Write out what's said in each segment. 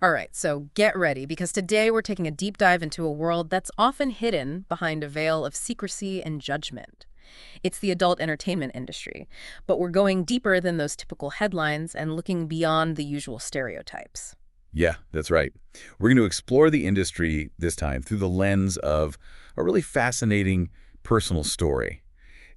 All right, so get ready, because today we're taking a deep dive into a world that's often hidden behind a veil of secrecy and judgment. It's the adult entertainment industry, but we're going deeper than those typical headlines and looking beyond the usual stereotypes. Yeah, that's right. We're going to explore the industry this time through the lens of a really fascinating personal story.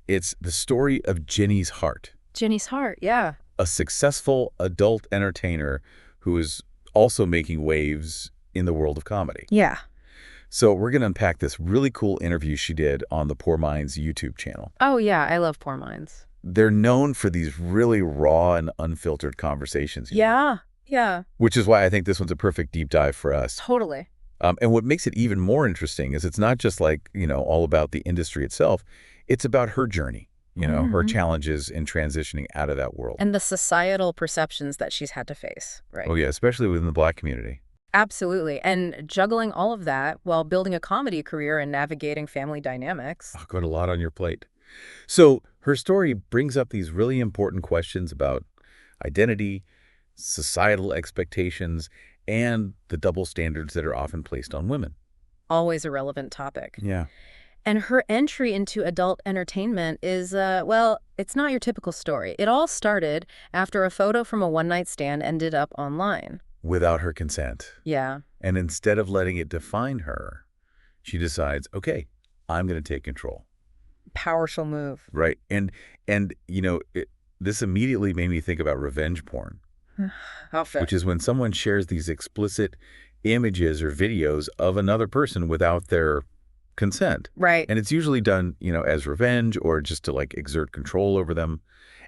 It's the story of Jenny's Hart, Jenny's Heart, yeah. a successful adult entertainer who is also making waves in the world of comedy. Yeah. So we're going to unpack this really cool interview she did on the Poor Minds YouTube channel. Oh, yeah, I love Poor Minds. They're known for these really raw and unfiltered conversations. Yeah, Which is why I think this one's a perfect deep dive for us. totally. And what makes it even more interesting is it's not just like, all about the industry itself. It's about her journey, her challenges in transitioning out of that world. And the societal perceptions that she's had to face, right? Oh, yeah, especially within the Black community. Absolutely. And juggling all of that while building a comedy career and navigating family dynamics. Oh, got a lot on your plate. So her story brings up these really important questions about identity, societal expectations, and the double standards that are often placed on women. Always a relevant topic. Yeah. And her entry into adult entertainment is, well, it's not your typical story. It all started after a photo from a one-night stand ended up online. Without her consent. Yeah. And instead of letting it define her, she decides, okay, I'm going to take control. Powerful move. Right. And this immediately made me think about revenge porn, How fit. which is when someone shares these explicit images or videos of another person without their consent. Right. And it's usually done, as revenge or just to like exert control over them.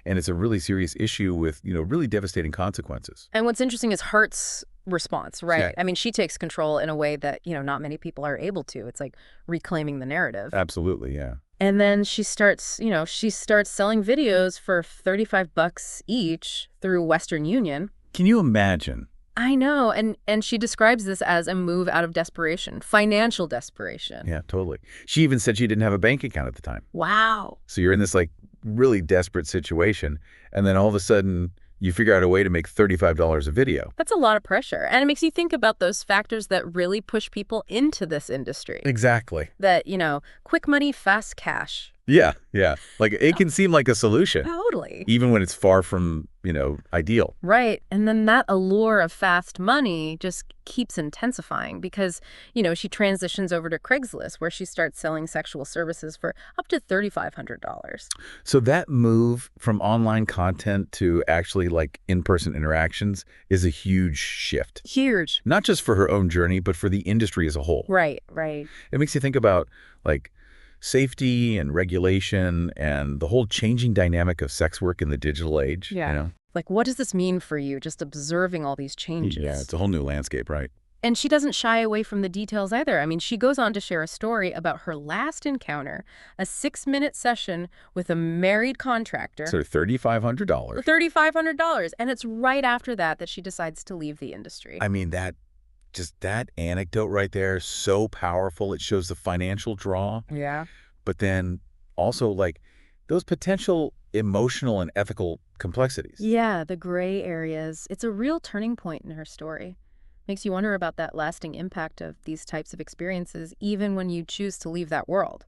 And it's a really serious issue with, really devastating consequences. And what's interesting is Hart's response, right? Yeah. I mean, she takes control in a way that, not many people are able to. It's like reclaiming the narrative. Absolutely, yeah. And then she starts selling videos for $35 each through Western Union. Can you imagine? I know. And she describes this as a move out of desperation, financial desperation. Yeah, totally. She even said she didn't have a bank account at the time. Wow. So you're in this like really desperate situation, and then all of a sudden you figure out a way to make $35 a video. That's a lot of pressure. And it makes you think about those factors that really push people into this industry. Exactly. That, quick money, fast cash. Yeah. Like it can seem like a solution, Totally. even when it's far from, ideal. Right. And then that allure of fast money just keeps intensifying because, she transitions over to Craigslist, where she starts selling sexual services for up to $3,500. So that move from online content to actually like in-person interactions is a huge shift. Huge. Not just for her own journey, but for the industry as a whole. Right. It makes you think about like safety and regulation and the whole changing dynamic of sex work in the digital age. Yeah. Like, what does this mean for you, just observing all these changes? Yeah, it's a whole new landscape, right? And she doesn't shy away from the details either. I mean, she goes on to share a story about her last encounter, a 6-minute session with a married contractor. So $3,500. $3,500. And it's right after that she decides to leave the industry. I mean, that anecdote right there, so powerful. It shows the financial draw. Yeah. But then also like those potential emotional and ethical complexities. Yeah, the gray areas. It's a real turning point in her story. Makes you wonder about that lasting impact of these types of experiences, even when you choose to leave that world.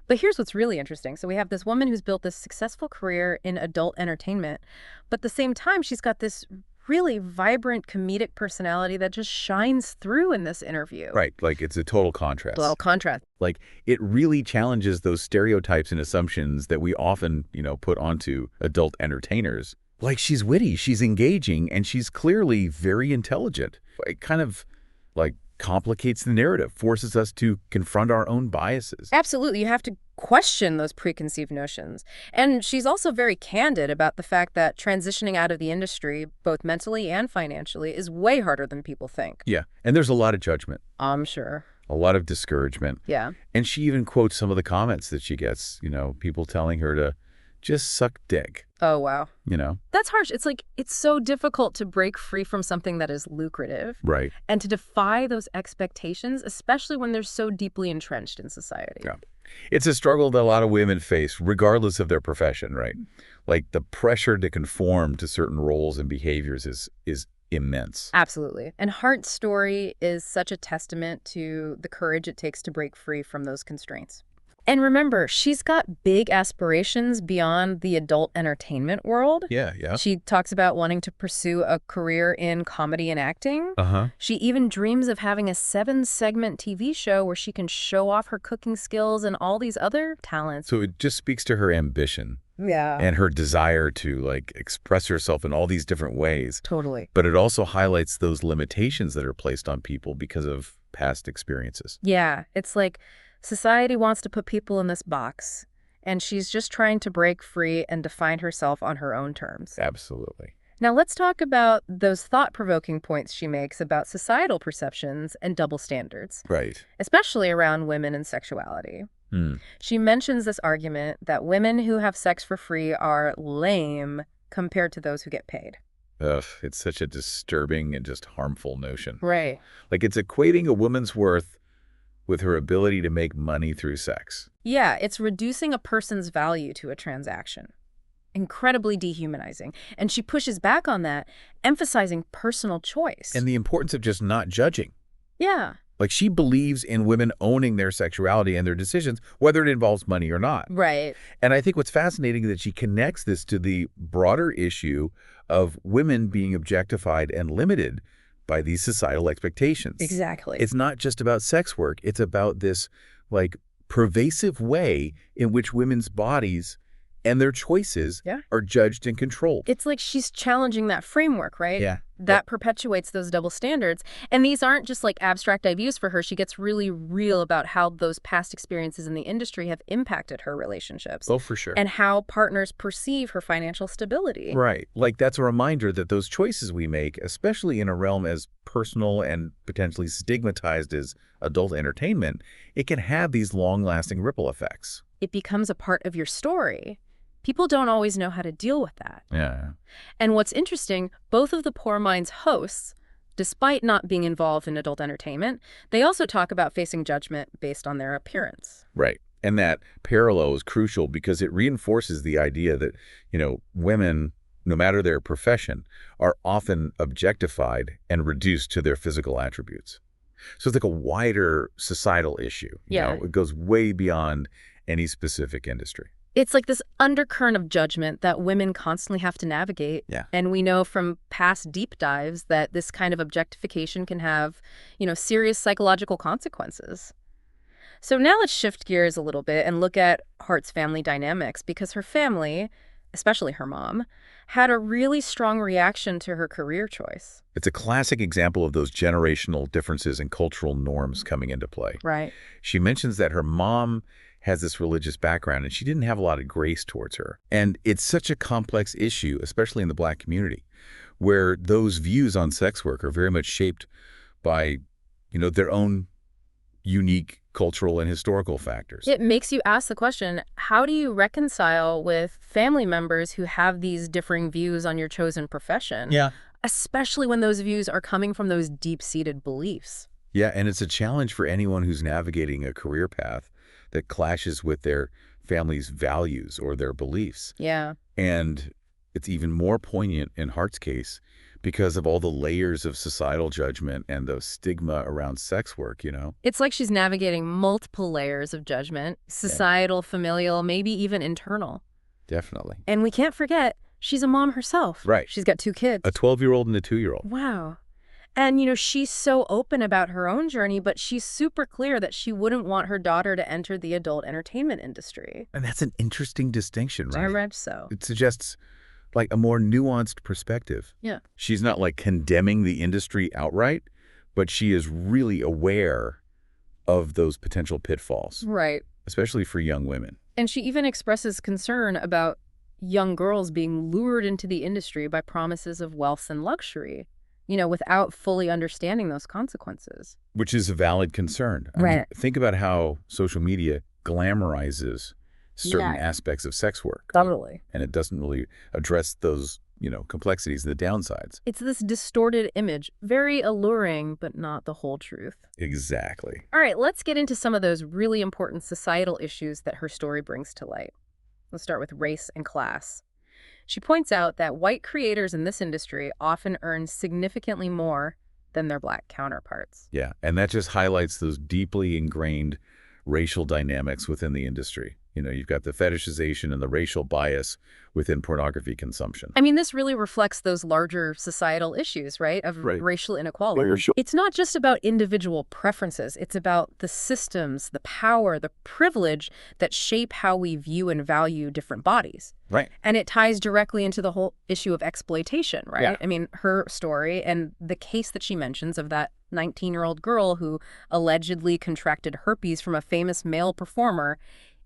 But here's what's really interesting. So we have this woman who's built this successful career in adult entertainment, but at the same time, she's got this really vibrant comedic personality that just shines through in this interview. Right. Like it's a total contrast. Total contrast. Like it really challenges those stereotypes and assumptions that we often, put onto adult entertainers. Like she's witty, she's engaging, and she's clearly very intelligent. It kind of like complicates the narrative, forces us to confront our own biases. Absolutely. You have to question those preconceived notions. And she's also very candid about the fact that transitioning out of the industry, both mentally and financially, is way harder than people think. Yeah. And there's a lot of judgment. I'm sure. A lot of discouragement. Yeah. And she even quotes some of the comments that she gets, people telling her to just suck dick. Oh, wow. That's harsh. It's like, it's so difficult to break free from something that is lucrative. Right. And to defy those expectations, especially when they're so deeply entrenched in society. Yeah. It's a struggle that a lot of women face, regardless of their profession, right? Like the pressure to conform to certain roles and behaviors is immense. Absolutely. And Hart's story is such a testament to the courage it takes to break free from those constraints. And remember, she's got big aspirations beyond the adult entertainment world. Yeah, yeah. She talks about wanting to pursue a career in comedy and acting. Uh-huh. She even dreams of having a 7-segment TV show where she can show off her cooking skills and all these other talents. So it just speaks to her ambition Yeah. and her desire to, like, express herself in all these different ways. Totally. But it also highlights those limitations that are placed on people because of past experiences. Yeah, it's like society wants to put people in this box, and she's just trying to break free and define herself on her own terms. Absolutely. Now let's talk about those thought-provoking points she makes about societal perceptions and double standards, Right. especially around women and sexuality. Hmm. She mentions this argument that women who have sex for free are lame compared to those who get paid. Ugh, it's such a disturbing and just harmful notion. Right. Like, it's equating a woman's worth with her ability to make money through sex. Yeah, it's reducing a person's value to a transaction. Incredibly dehumanizing. And she pushes back on that, emphasizing personal choice. And the importance of just not judging. Yeah, Like, she believes in women owning their sexuality and their decisions, whether it involves money or not. right. And I think what's fascinating is that she connects this to the broader issue of women being objectified and limited by these societal expectations. Exactly. It's not just about sex work. It's about this, like, pervasive way in which women's bodies and their choices Yeah. are judged and controlled. It's like she's challenging that framework, right? Yeah. That perpetuates those double standards. And these aren't just like abstract ideas for her. She gets really real about how those past experiences in the industry have impacted her relationships Oh, for sure. and how partners perceive her financial stability. Right. Like, that's a reminder that those choices we make, especially in a realm as personal and potentially stigmatized as adult entertainment, it can have these long-lasting ripple effects. It becomes a part of your story. People don't always know how to deal with that. Yeah. And what's interesting, both of the Poor Minds hosts, despite not being involved in adult entertainment, they also talk about facing judgment based on their appearance. Right. And that parallel is crucial because it reinforces the idea that, women, no matter their profession, are often objectified and reduced to their physical attributes. So it's like a wider societal issue. Yeah. It goes way beyond any specific industry. It's like this undercurrent of judgment that women constantly have to navigate. Yeah. And we know from past deep dives that this kind of objectification can have, serious psychological consequences. So now let's shift gears a little bit and look at Hart's family dynamics, because her family, especially her mom, had a really strong reaction to her career choice. It's a classic example of those generational differences in cultural norms coming into play. Right. She mentions that her mom has this religious background and she didn't have a lot of grace towards her. And it's such a complex issue, especially in the Black community, where those views on sex work are very much shaped by, their own unique cultural and historical factors. It makes you ask the question, how do you reconcile with family members who have these differing views on your chosen profession? Yeah. Especially when those views are coming from those deep-seated beliefs. Yeah, and it's a challenge for anyone who's navigating a career path that clashes with their family's values or their beliefs. Yeah. And it's even more poignant in Hart's case because of all the layers of societal judgment and the stigma around sex work, It's like she's navigating multiple layers of judgment, societal, familial, maybe even internal. Definitely. And we can't forget, she's a mom herself. Right. She's got 2 kids. A 12-year-old and a 2-year-old. Wow. And, she's so open about her own journey, but she's super clear that she wouldn't want her daughter to enter the adult entertainment industry. And that's an interesting distinction, right? Very much so. It suggests like a more nuanced perspective. Yeah. She's not like condemning the industry outright, but she is really aware of those potential pitfalls, Right. especially for young women. And she even expresses concern about young girls being lured into the industry by promises of wealth and luxury, without fully understanding those consequences. Which is a valid concern. I mean, Right. think about how social media glamorizes certain Yeah. aspects of sex work. Totally. And it doesn't really address those, complexities and the downsides. It's this distorted image, very alluring, but not the whole truth. Exactly. All right, let's get into some of those really important societal issues that her story brings to light. Let's start with race and class. She points out that white creators in this industry often earn significantly more than their black counterparts. Yeah, and that just highlights those deeply ingrained racial dynamics within the industry. You've got the fetishization and the racial bias within pornography consumption. I mean, this really reflects those larger societal issues, right, of Right. racial inequality. Yeah, sure. It's not just about individual preferences. It's about the systems, the power, the privilege that shape how we view and value different bodies. Right. And it ties directly into the whole issue of exploitation, right? Yeah. I mean, her story and the case that she mentions of that 19-year-old girl who allegedly contracted herpes from a famous male performer,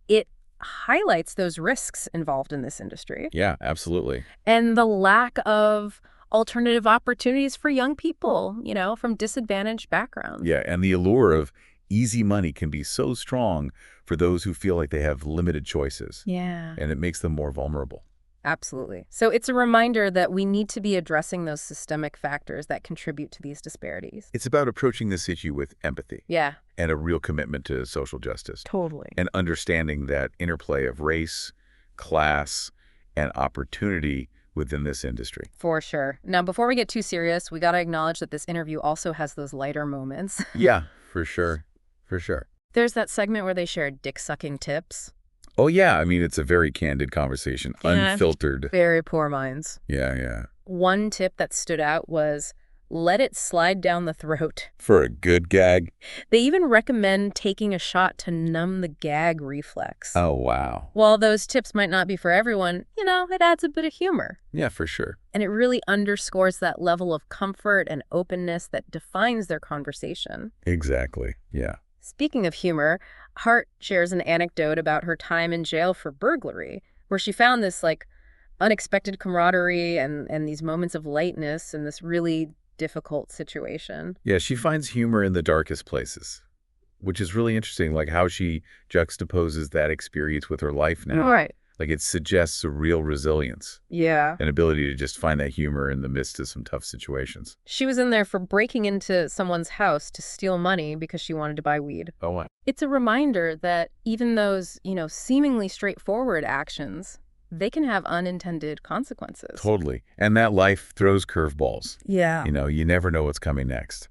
it highlights those risks involved in this industry Yeah, absolutely. and the lack of alternative opportunities for young people, from disadvantaged backgrounds. Yeah, and the allure of easy money can be so strong for those who feel like they have limited choices, Yeah. and it makes them more vulnerable. Absolutely. So it's a reminder that we need to be addressing those systemic factors that contribute to these disparities. It's about approaching this issue with empathy Yeah, and a real commitment to social justice totally. and understanding that interplay of race, class, and opportunity within this industry. For sure. Now, before we get too serious, we got to acknowledge that this interview also has those lighter moments. Yeah, for sure. For sure. There's that segment where they share dick-sucking tips. Oh, yeah. I mean, it's a very candid conversation, Yeah. unfiltered. Very poor minds. Yeah, yeah. One tip that stood out was let it slide down the throat. For a good gag. They even recommend taking a shot to numb the gag reflex. Oh, wow. While those tips might not be for everyone, it adds a bit of humor. Yeah, for sure. And it really underscores that level of comfort and openness that defines their conversation. Exactly. Yeah. Speaking of humor, Hart shares an anecdote about her time in jail for burglary, where she found this unexpected camaraderie and these moments of lightness in this really difficult situation. Yeah, she finds humor in the darkest places, which is really interesting, like how she juxtaposes that experience with her life now. Right. Like it suggests a real resilience, Yeah. an ability to just find that humor in the midst of some tough situations. She was in there for breaking into someone's house to steal money because she wanted to buy weed. Oh, wow. It's a reminder that even those, seemingly straightforward actions, they can have unintended consequences. Totally. And that life throws curveballs. Yeah. You never know what's coming next.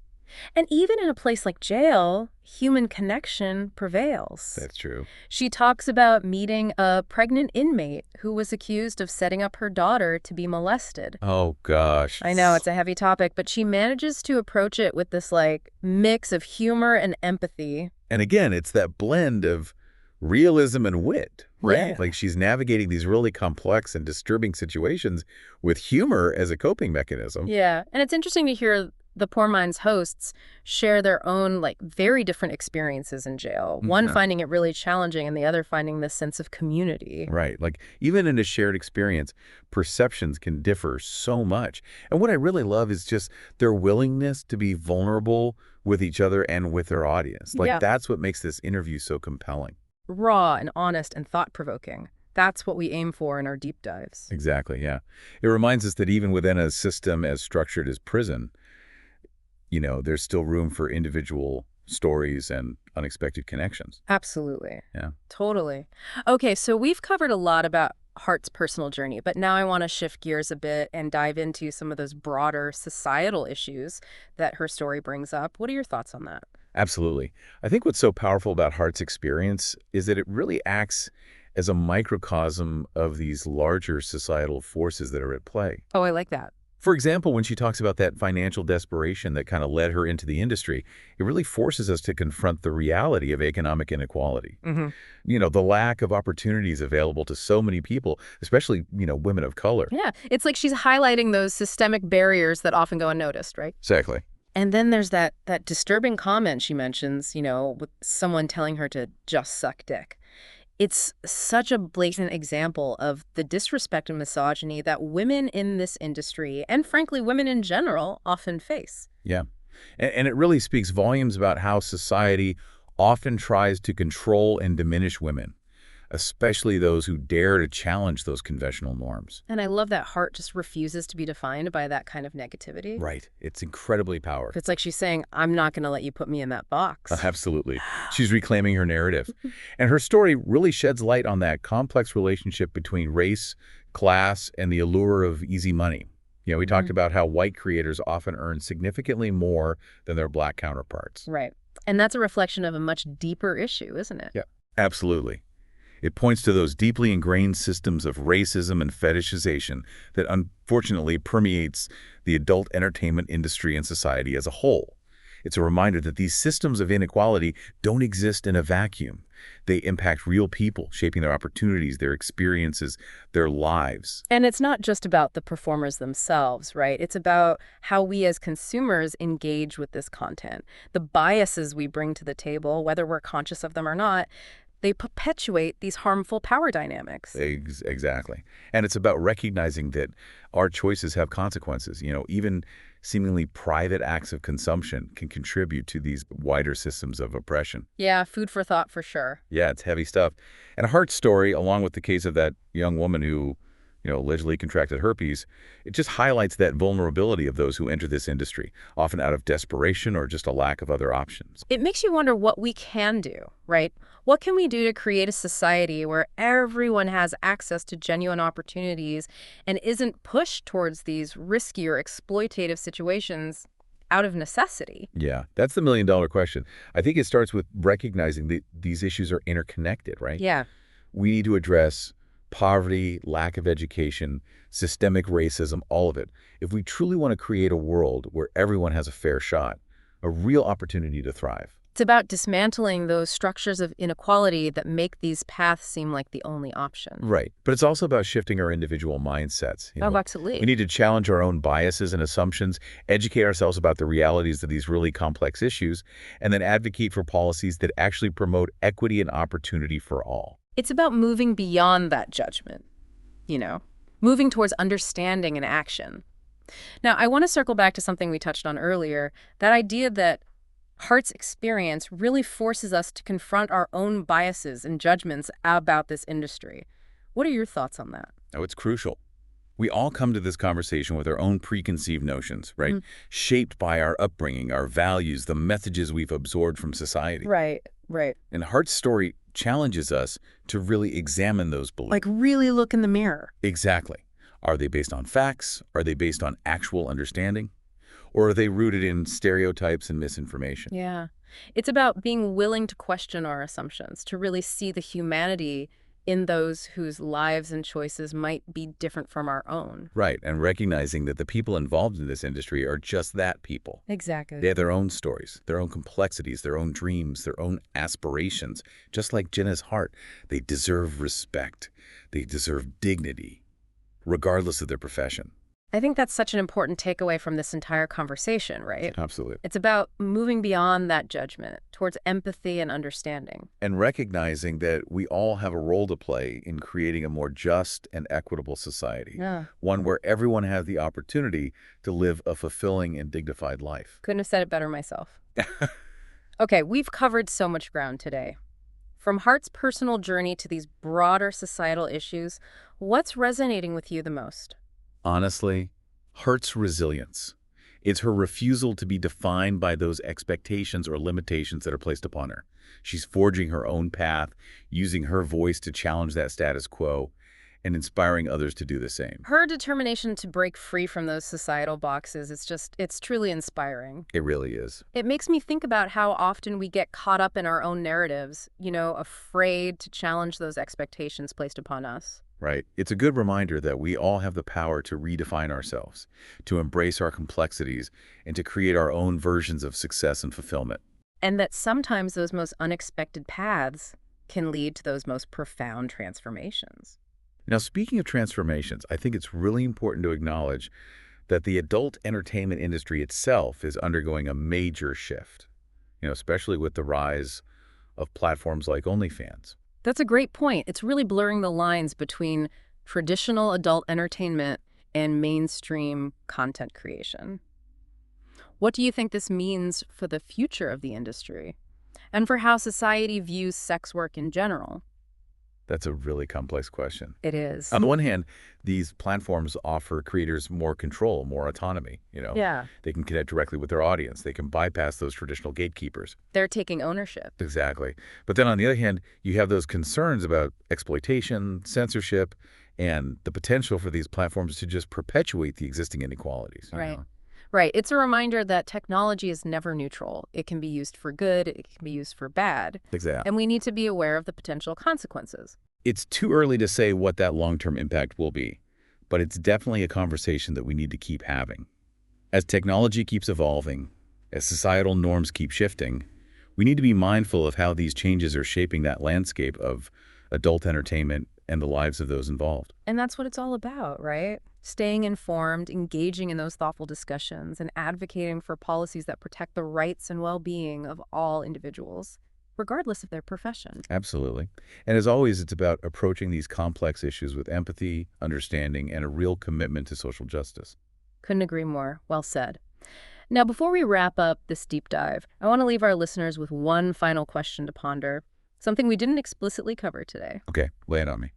And even in a place like jail, human connection prevails. That's true. She talks about meeting a pregnant inmate who was accused of setting up her daughter to be molested. Oh, gosh. I know it's a heavy topic, but she manages to approach it with this mix of humor and empathy. And again, it's that blend of realism and wit, right? Yeah. Like she's navigating these really complex and disturbing situations with humor as a coping mechanism. Yeah, and it's interesting to hear the Poor Minds hosts share their own very different experiences in jail. One Mhm. finding it really challenging and the other finding this sense of community. Right. Like even in a shared experience, perceptions can differ so much. And what I really love is just their willingness to be vulnerable with each other and with their audience. Like Yeah. that's what makes this interview so compelling. Raw and honest and thought-provoking. That's what we aim for in our deep dives. Exactly. Yeah. It reminds us that even within a system as structured as prison, there's still room for individual stories and unexpected connections. Absolutely. Yeah. Totally. Okay, so we've covered a lot about Hart's personal journey, but now I want to shift gears a bit and dive into some of those broader societal issues that her story brings up. What are your thoughts on that? Absolutely. I think what's so powerful about Hart's experience is that it really acts as a microcosm of these larger societal forces that are at play. Oh, I like that. For example, when she talks about that financial desperation that kind of led her into the industry, it really forces us to confront the reality of economic inequality. Mm-hmm. The lack of opportunities available to so many people, especially, women of color. Yeah, it's like she's highlighting those systemic barriers that often go unnoticed, right? Exactly. And then there's that disturbing comment she mentions, with someone telling her to just suck dick. It's such a blatant example of the disrespect and misogyny that women in this industry, and frankly, women in general, often face. Yeah. And it really speaks volumes about how society often tries to control and diminish women, especially those who dare to challenge those conventional norms. And I love that Hart just refuses to be defined by that kind of negativity. Right. It's incredibly powerful. It's like she's saying, I'm not going to let you put me in that box. Absolutely. She's reclaiming her narrative. And her story really sheds light on that complex relationship between race, class, and the allure of easy money. We talked Mhm. about how white creators often earn significantly more than their black counterparts. Right. And that's a reflection of a much deeper issue, isn't it? Yeah, absolutely. It points to those deeply ingrained systems of racism and fetishization that unfortunately permeates the adult entertainment industry and society as a whole. It's a reminder that these systems of inequality don't exist in a vacuum. They impact real people, shaping their opportunities, their experiences, their lives. And it's not just about the performers themselves, right? It's about how we as consumers engage with this content. The biases we bring to the table, whether we're conscious of them or not, they perpetuate these harmful power dynamics. Exactly. And it's about recognizing that our choices have consequences. Even seemingly private acts of consumption can contribute to these wider systems of oppression. Yeah, food for thought for sure. Yeah, it's heavy stuff. And Hart's story, along with the case of that young woman who, allegedly contracted herpes, it just highlights that vulnerability of those who enter this industry, often out of desperation or just a lack of other options. It makes you wonder what we can do, right? What can we do to create a society where everyone has access to genuine opportunities and isn't pushed towards these riskier, exploitative situations out of necessity? Yeah, that's the million-dollar question. I think it starts with recognizing that these issues are interconnected, right? Yeah. We need to address poverty, lack of education, systemic racism, all of it. If we truly want to create a world where everyone has a fair shot, a real opportunity to thrive. It's about dismantling those structures of inequality that make these paths seem like the only option. Right. But it's also about shifting our individual mindsets. Oh, We absolutely. need to challenge our own biases and assumptions, educate ourselves about the realities of these really complex issues, and then advocate for policies that actually promote equity and opportunity for all. It's about moving beyond that judgment, you know, moving towards understanding and action. Now, I want to circle back to something we touched on earlier, that idea that Hart's experience really forces us to confront our own biases and judgments about this industry. What are your thoughts on that? Oh, it's crucial. We all come to this conversation with our own preconceived notions, right? Mm. Shaped by our upbringing, our values, the messages we've absorbed from society. Right, right. And Hart's story challenges us to really examine those beliefs. Like really look in the mirror. Exactly. Are they based on facts? Are they based on actual understanding? Or are they rooted in stereotypes and misinformation? Yeah. It's about being willing to question our assumptions, to really see the humanity in those whose lives and choices might be different from our own. Right, and recognizing that the people involved in this industry are just that, people. They Exactly. have their own stories, their own complexities, their own dreams, their own aspirations. Just like Jenna's heart, they deserve respect. They deserve dignity, regardless of their profession. I think that's such an important takeaway from this entire conversation, right? Absolutely. It's about moving beyond that judgment towards empathy and understanding. And recognizing that we all have a role to play in creating a more just and equitable society. Yeah. One where everyone has the opportunity to live a fulfilling and dignified life. Couldn't have said it better myself. Okay, we've covered so much ground today. From Hart's personal journey to these broader societal issues, what's resonating with you the most? Honestly, Hart's resilience. It's her refusal to be defined by those expectations or limitations that are placed upon her. She's forging her own path, using her voice to challenge that status quo, and inspiring others to do the same. Her determination to break free from those societal boxes, it's truly inspiring. It really is. It makes me think about how often we get caught up in our own narratives, afraid to challenge those expectations placed upon us. Right. It's a good reminder that we all have the power to redefine ourselves, to embrace our complexities, and to create our own versions of success and fulfillment. And that sometimes those most unexpected paths can lead to those most profound transformations. Now, speaking of transformations, I think it's really important to acknowledge that the adult entertainment industry itself is undergoing a major shift, especially with the rise of platforms like OnlyFans. That's a great point. It's really blurring the lines between traditional adult entertainment and mainstream content creation. What do you think this means for the future of the industry and for how society views sex work in general? That's a really complex question. It is. On the one hand, these platforms offer creators more control, more autonomy. Yeah. They can connect directly with their audience. They can bypass those traditional gatekeepers. They're taking ownership. Exactly. But then on the other hand, you have those concerns about exploitation, censorship, and the potential for these platforms to just perpetuate the existing inequalities. Right. Right. It's a reminder that technology is never neutral. It can be used for good, it can be used for bad, Exactly. and we need to be aware of the potential consequences. It's too early to say what that long-term impact will be, but it's definitely a conversation that we need to keep having. As technology keeps evolving, as societal norms keep shifting, we need to be mindful of how these changes are shaping that landscape of adult entertainment and the lives of those involved. And that's what it's all about, right? Staying informed, engaging in those thoughtful discussions, and advocating for policies that protect the rights and well-being of all individuals, regardless of their profession. Absolutely. And as always, it's about approaching these complex issues with empathy, understanding, and a real commitment to social justice. Couldn't agree more. Well said. Now, before we wrap up this deep dive, I want to leave our listeners with one final question to ponder, something we didn't explicitly cover today. Okay, lay it on me.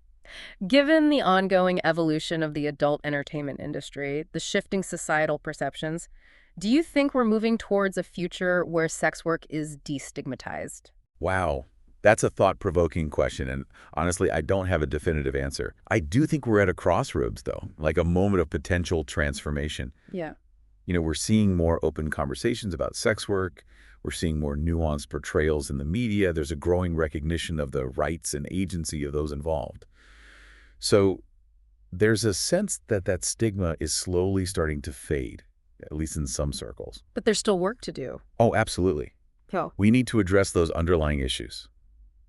Given the ongoing evolution of the adult entertainment industry, the shifting societal perceptions, do you think we're moving towards a future where sex work is destigmatized? Wow. That's a thought-provoking question, and honestly, I don't have a definitive answer. I do think we're at a crossroads, though, like a moment of potential transformation. Yeah. We're seeing more open conversations about sex work. We're seeing more nuanced portrayals in the media. There's a growing recognition of the rights and agency of those involved. So there's a sense that that stigma is slowly starting to fade, at least in some circles. But there's still work to do. Oh, absolutely. Oh. We need to address those underlying issues.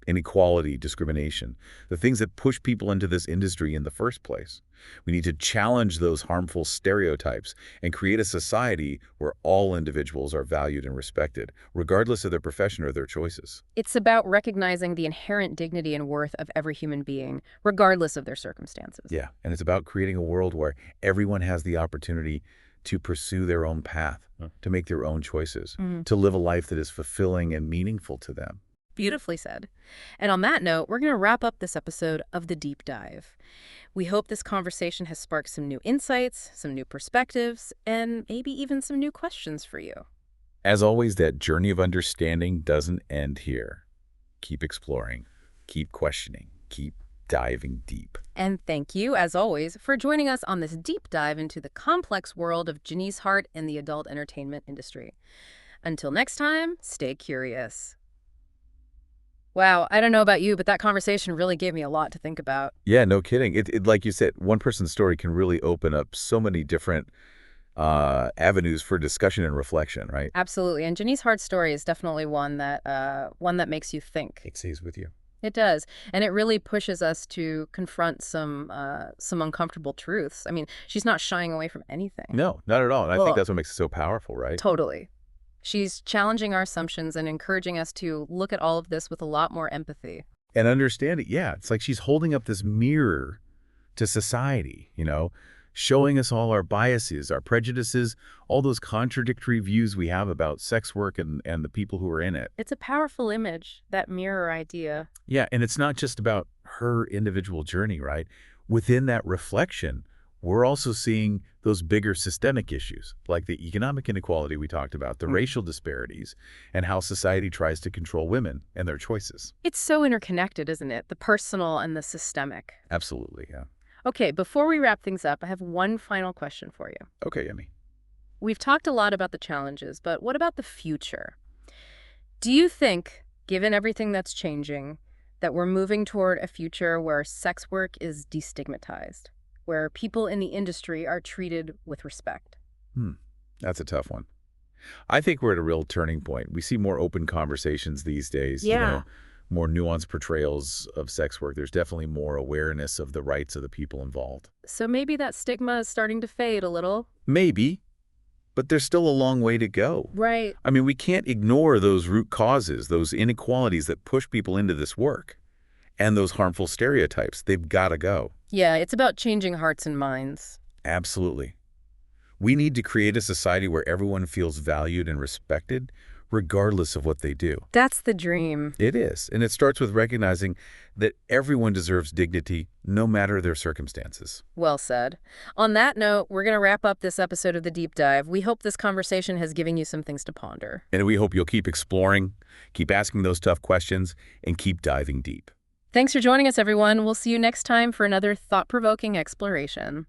Inequality, discrimination, the things that push people into this industry in the first place. We need to challenge those harmful stereotypes and create a society where all individuals are valued and respected, regardless of their profession or their choices. It's about recognizing the inherent dignity and worth of every human being, regardless of their circumstances. Yeah, and it's about creating a world where everyone has the opportunity to pursue their own path, to make their own choices, to live a life that is fulfilling and meaningful to them. Beautifully said. And on that note, we're going to wrap up this episode of The Deep Dive. We hope this conversation has sparked some new insights, some new perspectives, and maybe even some new questions for you. As always, that journey of understanding doesn't end here. Keep exploring, keep questioning, keep diving deep. And thank you, as always, for joining us on this deep dive into the complex world of Janice Hart and the adult entertainment industry. Until next time, stay curious. Wow, I don't know about you, but that conversation really gave me a lot to think about. Yeah, no kidding. Like you said, one person's story can really open up so many different avenues for discussion and reflection, right? Absolutely. And Janice Hart's story is definitely one that makes you think. It stays with you. It does. And it really pushes us to confront some uncomfortable truths. I mean, she's not shying away from anything. No, not at all. And I Well, think that's what makes it so powerful, right? Totally. She's challenging our assumptions and encouraging us to look at all of this with a lot more empathy. And understand it. Yeah, it's like she's holding up this mirror to society, showing us all our biases, our prejudices, all those contradictory views we have about sex work and the people who are in it. It's a powerful image, that mirror idea. Yeah, and it's not just about her individual journey, right? Within that reflection, we're also seeing those bigger systemic issues, like the economic inequality we talked about, the racial disparities, and how society tries to control women and their choices. It's so interconnected, isn't it? The personal and the systemic. Absolutely, yeah. Okay, before we wrap things up, I have one final question for you. Okay, Emmy. We've talked a lot about the challenges, but what about the future? Do you think, given everything that's changing, that we're moving toward a future where sex work is destigmatized, where people in the industry are treated with respect? That's a tough one. I think we're at a real turning point. We see more open conversations these days, more nuanced portrayals of sex work. There's definitely more awareness of the rights of the people involved. So maybe that stigma is starting to fade a little. Maybe, but there's still a long way to go. Right. I mean, we can't ignore those root causes, those inequalities that push people into this work, and those harmful stereotypes. They've got to go. Yeah, it's about changing hearts and minds. Absolutely. We need to create a society where everyone feels valued and respected, regardless of what they do. That's the dream. It is, and it starts with recognizing that everyone deserves dignity, no matter their circumstances. Well said. On that note, we're going to wrap up this episode of The Deep Dive. We hope this conversation has given you some things to ponder. And we hope you'll keep exploring, keep asking those tough questions, and keep diving deep. Thanks for joining us, everyone. We'll see you next time for another thought-provoking exploration.